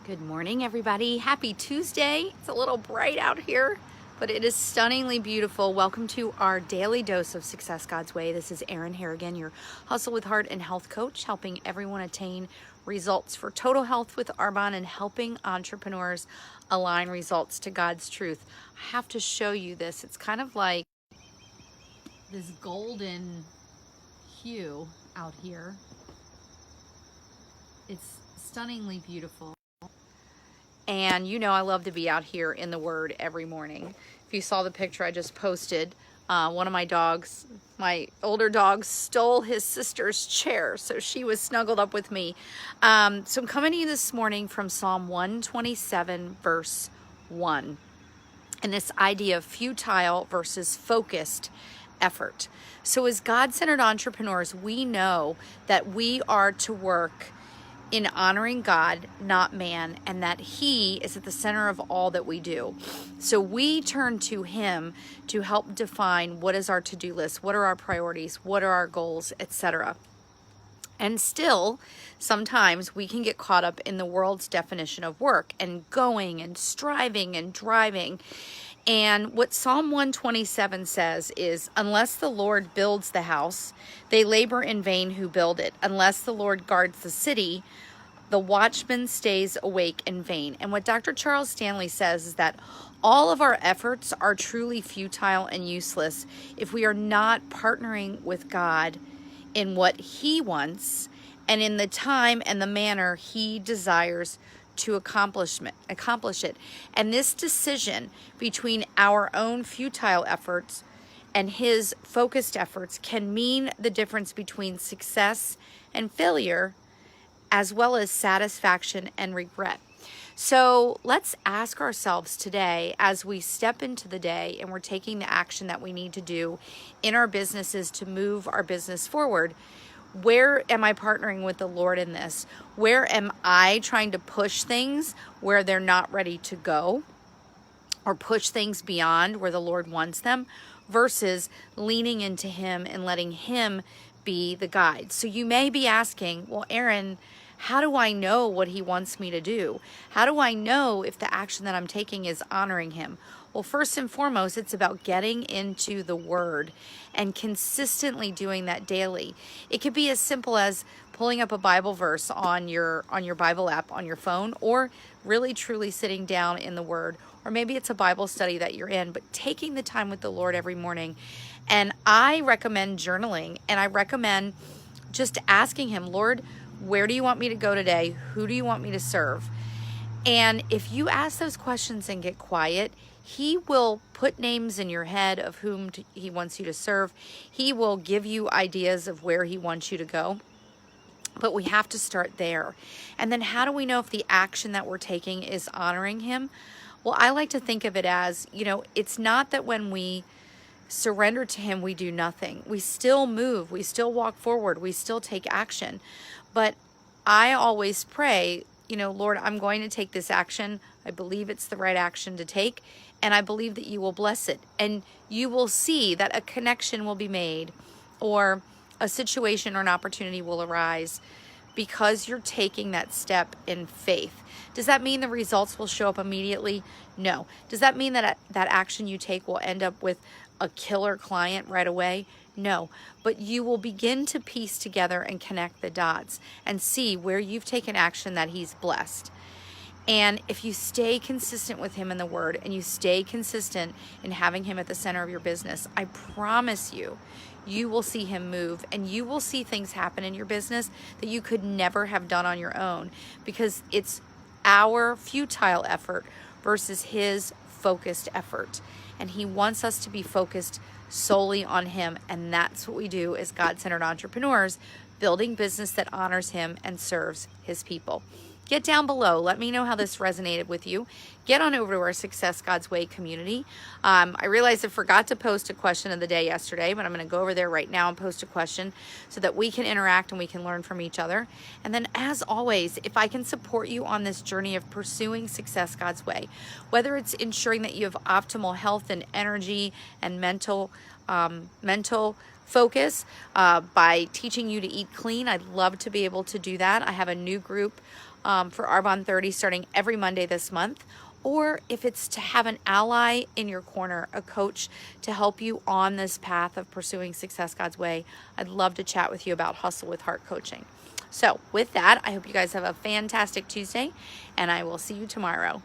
Good morning, everybody. Happy Tuesday. It's a little bright out here, but it is stunningly beautiful. Welcome to our daily dose of Success God's Way. This is Erin Harrigan, your Hustle with Heart and Health coach, helping everyone attain results for total health with Arbonne and helping entrepreneurs align results to God's truth. I have to show you this. It's kind of like this golden hue out here. It's stunningly beautiful. And you know I love to be out here in the Word every morning. If you saw the picture I just posted, one of my dogs, my older dog, stole his sister's chair, so she was snuggled up with me. So I'm coming to you this morning from Psalm 127, verse 1. And this idea of futile versus focused effort. So as God-centered entrepreneurs, we know that we are to work in honoring God, not man, and that He is at the center of all that we do. So we turn to Him to help define what is our to-do list, what are our priorities, what are our goals, etc. And still, sometimes we can get caught up in the world's definition of work and going and striving and driving. And what Psalm 127 says is, unless the Lord builds the house, they labor in vain who build it. Unless the Lord guards the city, the watchman stays awake in vain. And what Dr. Charles Stanley says is that all of our efforts are truly futile and useless if we are not partnering with God in what He wants and in the time and the manner He desires to accomplish it. And this decision between our own futile efforts and His focused efforts can mean the difference between success and failure, as well as satisfaction and regret. So let's ask ourselves today, as we step into the day and we're taking the action that we need to do in our businesses to move our business forward, where am I partnering with the Lord in this? Where am I trying to push things where they're not ready to go, or push things beyond where the Lord wants them, versus leaning into Him and letting Him be the guide? So you may be asking, well, Erin, how do I know what He wants me to do? How do I know if the action that I'm taking is honoring Him? Well, first and foremost, it's about getting into the Word and consistently doing that daily. It could be as simple as pulling up a Bible verse on your Bible app on your phone, or really truly sitting down in the Word. Or maybe it's a Bible study that you're in, but taking the time with the Lord every morning. And I recommend journaling, and I recommend just asking Him, Lord, where do you want me to go today? Who do you want me to serve? And if you ask those questions and get quiet, He will put names in your head of whom He wants you to serve. He will give you ideas of where He wants you to go. But we have to start there. And then how do we know if the action that we're taking is honoring Him? Well, I like to think of it as, it's not that when we surrender to Him, we do nothing. We still move. We still walk forward. We still take action. But I always pray, Lord, I'm going to take this action. I believe it's the right action to take. And I believe that You will bless it. And you will see that a connection will be made, or a situation or an opportunity will arise because you're taking that step in faith. Does that mean the results will show up immediately? No. Does that mean that that action you take will end up with a killer client right away? No. But you will begin to piece together and connect the dots and see where you've taken action that He's blessed. And if you stay consistent with Him in the Word, and you stay consistent in having Him at the center of your business, I promise you, you will see Him move, and you will see things happen in your business that you could never have done on your own, because it's our futile effort versus His focused effort. And He wants us to be focused solely on Him, and that's what we do as God-centered entrepreneurs, building business that honors Him and serves His people. Get down below. Let me know how this resonated with you. Get on over to our Success God's Way community. I realized I forgot to post a question of the day yesterday, but I'm going to go over there right now and post a question so that we can interact and we can learn from each other. And then, as always, if I can support you on this journey of pursuing success God's way, whether it's ensuring that you have optimal health and energy and mental focus by teaching you to eat clean, I'd love to be able to do that. I have a new group for Arbonne 30 starting every Monday this month, or if it's to have an ally in your corner, a coach to help you on this path of pursuing success God's way, I'd love to chat with you about Hustle with Heart coaching. So with that, I hope you guys have a fantastic Tuesday, and I will see you tomorrow.